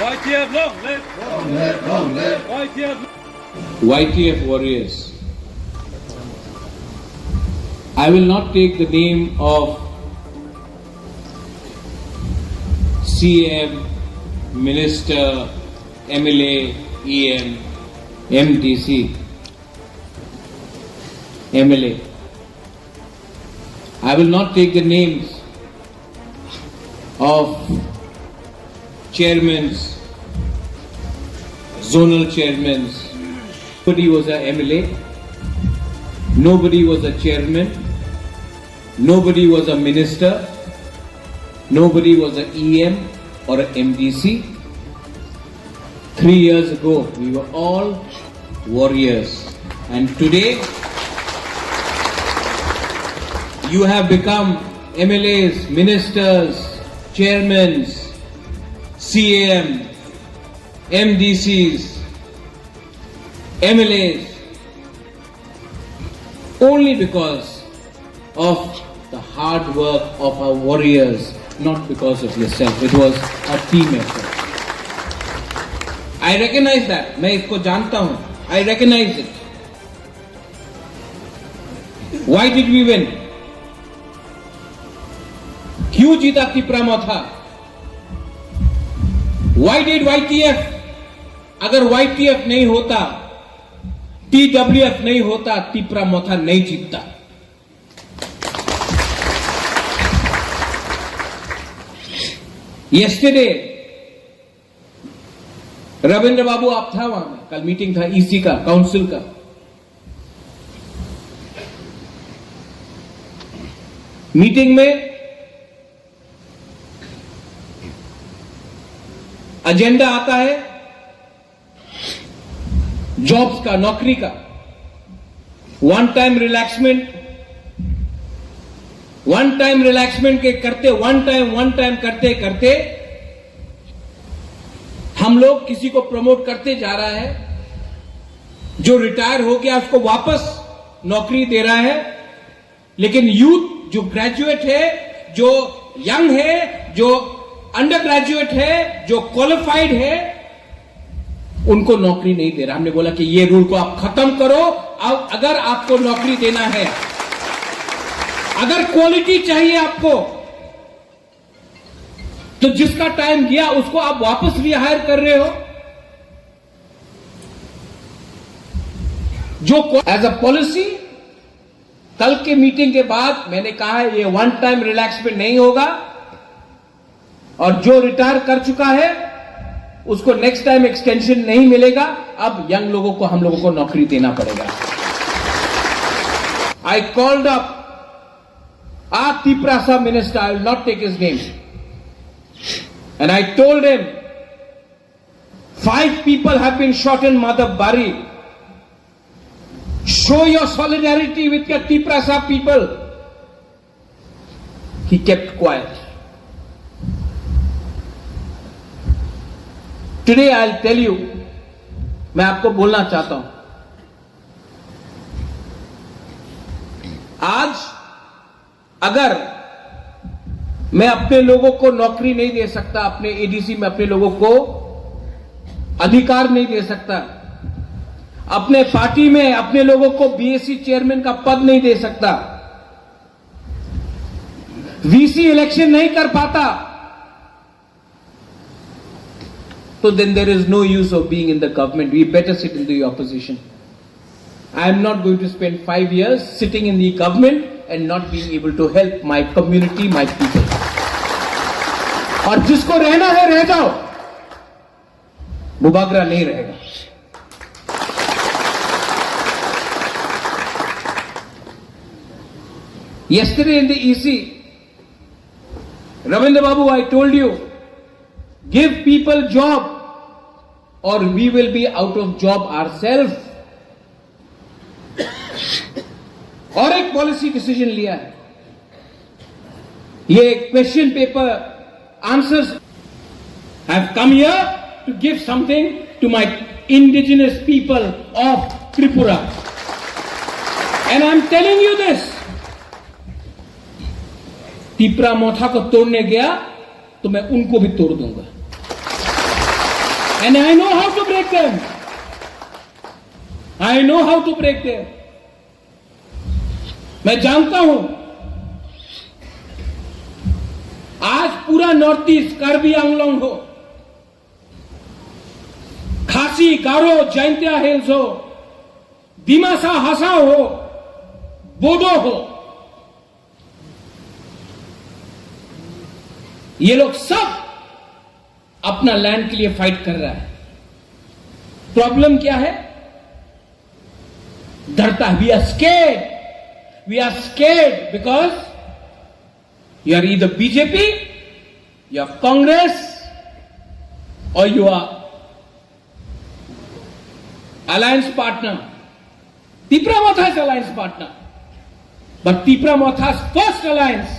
YTF long live! Long live, long live. YTF! YTF warriors. I will not take the name of CM, Minister, MLA, EM, MDC, MLA. I will not take the names of chairmen, zonal chairmen. Nobody was a MLA, nobody was a chairman, nobody was a minister, nobody was a EM or a MDC. 3 years ago, we were all warriors. And today, you have become MLAs, ministers, chairmen, CAM, MDCs, MLAs, only because of the hard work of our warriors, not because of yourself. It was a team effort. I recognize that. मैं इसको जानता हूं. I recognize it. Why did we win? क्यों जीता तिपरा मोथा? Why did YTF? अगर YTF नहीं होता, TWF नहीं होता, तिपरा मोथा नहीं जीतता. Yesterday, रविंद्र बाबू आप था वहां में, कल मीटिंग था ईसी का, काउंसिल का. मीटिंग में एजेंडा आता है जॉब्स का, नौकरी का, वन टाइम रिलैक्समेंट के करते, वन टाइम करते करते हम लोग किसी को प्रमोट करते जा रहा है. जो रिटायर हो गया उसको वापस नौकरी दे रहा है. लेकिन यूथ जो ग्रेजुएट है, जो यंग है, जो अंडर ग्रेजुएट है, जो क्वालिफाइड है, उनको नौकरी नहीं दे रहा. हमने बोला कि ये रूल को आप खत्म करो. अब अगर आपको नौकरी देना है, अगर क्वालिटी चाहिए आपको, तो जिसका टाइम गया उसको आप वापस रिहायर कर रहे हो. जो एज अ पॉलिसी, कल के मीटिंग के बाद मैंने कहा है ये वन टाइम रिलैक्समेंट नहीं होगा. और जो रिटायर कर चुका है उसको नेक्स्ट टाइम एक्सटेंशन नहीं मिलेगा. अब यंग लोगों को, हम लोगों को नौकरी देना पड़ेगा. I called up our Tiprasa minister, I will not take his name, and I told him 5 people have been shot in Madhabari. Show your solidarity with your Tiprasa people. He kept quiet. Today I'll tell you, मैं आपको बोलना चाहता हूं, आज अगर मैं अपने लोगों को नौकरी नहीं दे सकता, अपने एडीसी में अपने लोगों को अधिकार नहीं दे सकता, अपने पार्टी में अपने लोगों को बीएससी चेयरमैन का पद नहीं दे सकता, वीसी इलेक्शन नहीं कर पाता, तो then there is no use of being in the government. We better sit in the opposition. I am not going to spend 5 years sitting in the government and not being able to help my community, my people. और जिसको रहना है रह जाओ, मुबागरा नहीं रहेगा. Yesterday in the EC, Ravindra Babu, I told you, give people job or we will be out of job ourselves. और एक पॉलिसी डिसीजन लिया है. ये question paper answers. I have come here to give something to my indigenous people of Tripura, and I am telling you this. Tipra Motha को तोड़ने गया तो मैं उनको भी तोड़ दूंगा. And I know how to break them. I know how to break them. मैं जानता हूं आज पूरा नॉर्थ ईस्ट कार्बी आंगलोंग हो, खासी, गारो, जैंतिया हिल्स हो, दिमासा हासा हो, बोडो हो, ये लोग सब अपना लैंड के लिए फाइट कर रहा है। प्रॉब्लम क्या है? डरता है। We are scared. We are scared because you are either BJP, you are Congress, और you are alliance partner. Tipra Matha's alliance partner. But Tipra Matha's first alliance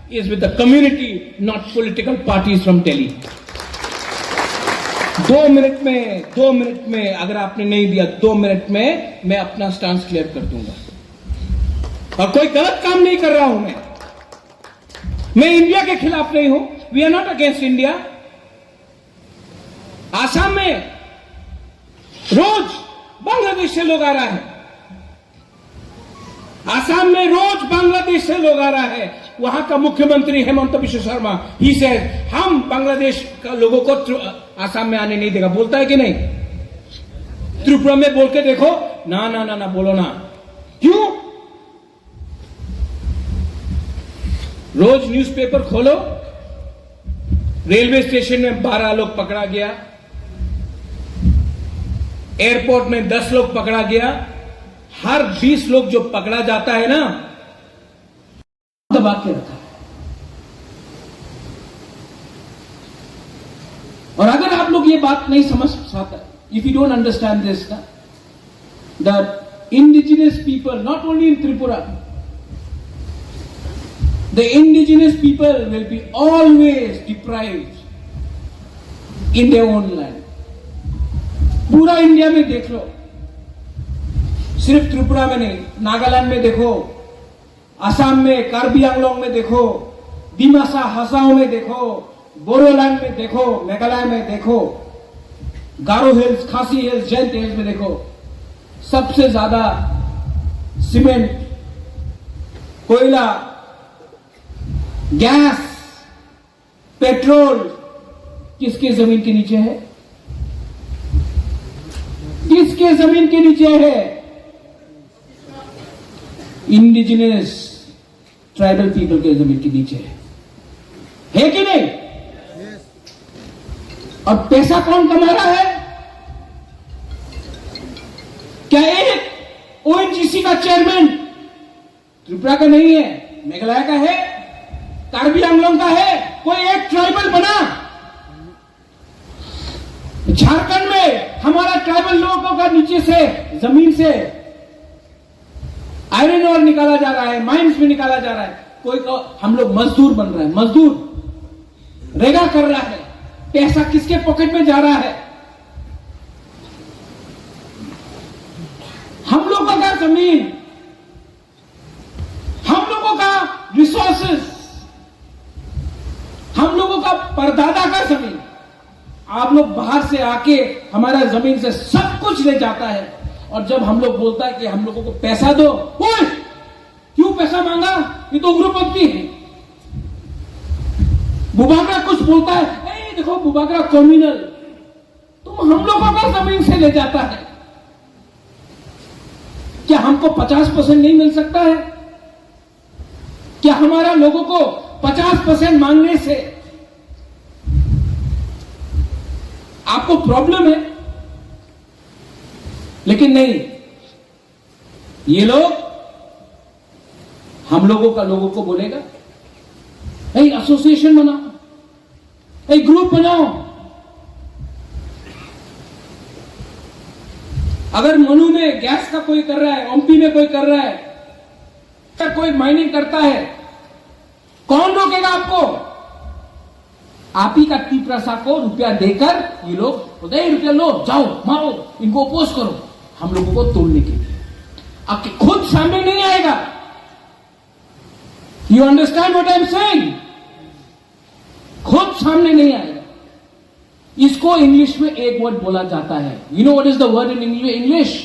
is with the community, not political parties from Delhi. 2 minute में अगर आपने नहीं दिया, 2 minute में मैं अपना stance clear कर दूंगा. और कोई गलत काम नहीं कर रहा हूं मैं इंडिया के खिलाफ नहीं हूं. We are not against India. Assam में रोज बांग्लादेश से लोग आ रहा है. आसाम में रोज बांग्लादेश से लोग आ रहा है. वहां का मुख्यमंत्री हेमंत बिश्व शर्मा ही से हम बांग्लादेश का लोगों को आसाम में आने नहीं देगा. बोलता है कि नहीं? त्रिपुरा में बोल के देखो. ना ना ना ना बोलो ना. क्यों? रोज न्यूज़पेपर खोलो, रेलवे स्टेशन में 12 लोग पकड़ा गया, एयरपोर्ट में 10 लोग पकड़ा गया. हर 20 लोग जो पकड़ा जाता है ना, दबा के रखा है. और अगर आप लोग ये बात नहीं समझ पाते, if you don't understand this, the indigenous people, not only in Tripura, the indigenous people will be always deprived in their own land. पूरा इंडिया में देख लो, सिर्फ त्रिपुरा में नहीं, नागालैंड में देखो, असम में, कार्बी आंगलोंग में देखो, दिमासा हासाओं में देखो, बोडोलैंड में देखो, मेघालय में देखो, गारो हिल्स, खासी हिल्स, जैंत हिल्स में देखो. सबसे ज्यादा सीमेंट, कोयला, गैस, पेट्रोल किसके जमीन के नीचे है? किसके जमीन के नीचे है? इंडिजिनस ट्राइबल पीपल के जमीन के नीचे है कि नहीं? और पैसा कौन कमा रहा है? क्या एक ओएनजीसी का चेयरमैन त्रिपुरा का नहीं है, मेघालय का है, कार्बी आंगलोंग का है? कोई एक ट्राइबल बना? झारखंड में हमारा ट्राइबल लोगों का नीचे से, जमीन से आयरन ओर निकाला जा रहा है, माइंस में निकाला जा रहा है. कोई को हम लोग मजदूर बन रहे हैं, मजदूर रेगा कर रहा है. पैसा किसके पॉकेट में जा रहा है? हम लोगों का जमीन, हम लोगों का रिसोर्सेस, हम लोगों का परदादा का जमीन. आप लोग बाहर से आके हमारा जमीन से सब कुछ ले जाता है. और जब हम लोग बोलता है कि हम लोगों को पैसा दो, ओए क्यों पैसा मांगा? ये तो उग्रपंथी है. बुबागरा कुछ बोलता है, ए देखो बुबागरा कम्युनल, तुम हम लोगों का जमीन से ले जाता है. क्या हमको 50% नहीं मिल सकता है? क्या हमारा लोगों को 50% मांगने से आपको प्रॉब्लम है? लेकिन नहीं, ये लोग हम लोगों को बोलेगा, एक एसोसिएशन बनाओ, एक ग्रुप बनाओ. अगर मनु में गैस का कोई कर रहा है, ओमपी में कोई कर रहा है, कोई माइनिंग करता है, कौन रोकेगा आपको? आप ही का टीप्रसा को रुपया देकर ये लोग बोलते हैं, रुपया लो, जाओ मारो, इनको अपोज करो, हम लोगों को तोड़ने के लिए. आपके खुद सामने नहीं आएगा. You understand what I am saying? खुद सामने नहीं आएगा. इसको इंग्लिश में एक वर्ड बोला जाता है. You know what is the word in English?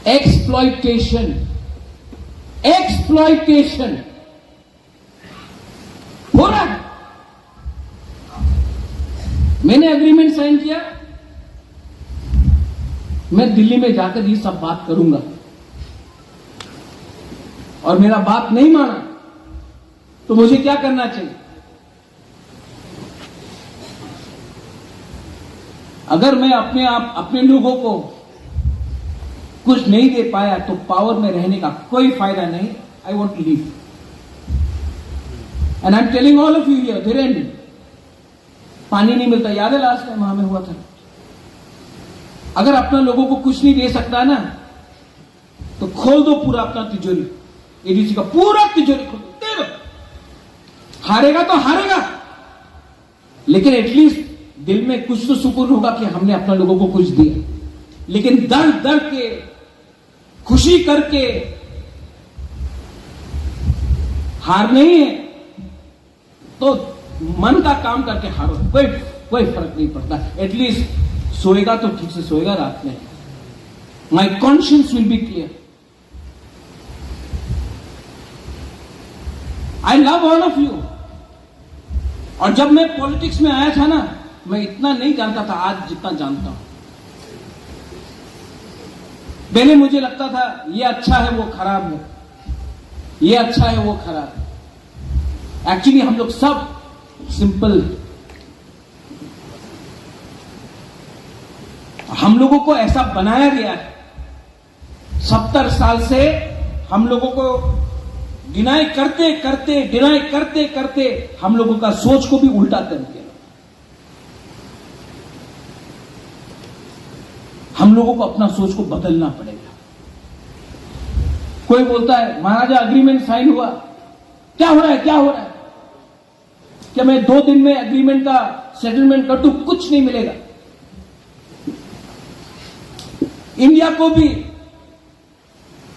Exploitation. Exploitation हो रहा है. मैंने एग्रीमेंट साइन किया, मैं दिल्ली में जाकर ये सब बात करूंगा, और मेरा बात नहीं माना तो मुझे क्या करना चाहिए? अगर मैं अपने लोगों को कुछ नहीं दे पाया तो पावर में रहने का कोई फायदा नहीं. I want to leave. And I am telling all of you here, Dhirendra, पानी नहीं मिलता. याद है लास्ट टाइम वहां में हुआ था? अगर अपना लोगों को कुछ नहीं दे सकता ना, तो खोल दो पूरा अपना तिजोरी. एडीसी का पूरा तिजोरी खोल दो, दे दो. हारेगा तो हारेगा, लेकिन एटलीस्ट दिल में कुछ तो सुकून होगा कि हमने अपना लोगों को कुछ दिया. लेकिन दर दर के खुशी करके हार नहीं है, तो मन का काम करके हारो, कोई फर्क नहीं पड़ता. एटलीस्ट सोएगा तो ठीक से सोएगा रात में. My conscience will be clear. I love all of you. और जब मैं पॉलिटिक्स में आया था ना, मैं इतना नहीं जानता था आज जितना जानता हूं. पहले मुझे लगता था ये अच्छा है वो खराब है, ये अच्छा है वो खराब है. एक्चुअली हम लोग सब सिंपल. हम लोगों को ऐसा बनाया गया है. 70 साल से हम लोगों को डिनाई करते करते हम लोगों का सोच को भी उल्टा कर दिया. हम लोगों को अपना सोच को बदलना पड़ेगा. कोई बोलता है महाराजा अग्रीमेंट साइन हुआ, क्या हो रहा है, क्या हो रहा है? क्या मैं 2 दिन में एग्रीमेंट का सेटलमेंट कर दूं? कुछ नहीं मिलेगा. इंडिया को भी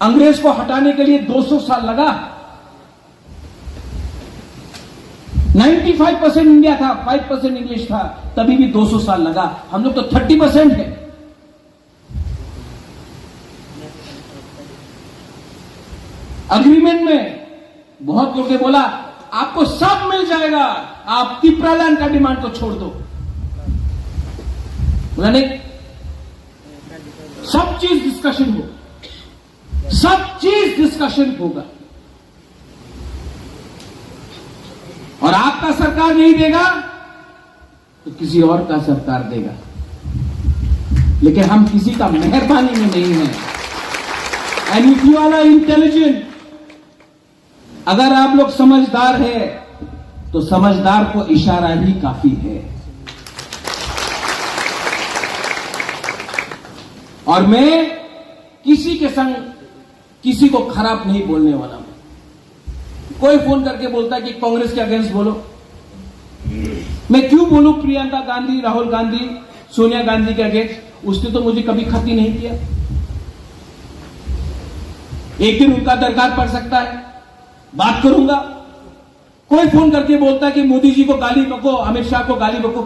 अंग्रेज को हटाने के लिए 200 साल लगा. 95% इंडिया था, 5% इंग्लिश था, तभी भी 200 साल लगा. हम लोग तो 30% है. अग्रीमेंट में बहुत लोगों ने बोला आपको सब मिल जाएगा, आप तिप्रालैंड का डिमांड को छोड़ दो. बोला नहीं, सब चीज डिस्कशन होगा, सब चीज डिस्कशन होगा. और आपका सरकार नहीं देगा तो किसी और का सरकार देगा. लेकिन हम किसी का मेहरबानी में नहीं है. And if you are intelligent, अगर आप लोग समझदार हैं तो समझदार को इशारा ही काफी है. और मैं किसी के संग किसी को खराब नहीं बोलने वाला हूं. कोई फोन करके बोलता है कि कांग्रेस के अगेंस्ट बोलो, मैं क्यों बोलूं प्रियंका गांधी, राहुल गांधी, सोनिया गांधी के अगेंस्ट? उसने तो मुझे कभी खत ही नहीं किया. एक दिन उनका दरकार पड़ सकता है, बात करूंगा. कोई फोन करके बोलता है कि मोदी जी को गाली बको, अमित शाह को गाली बको.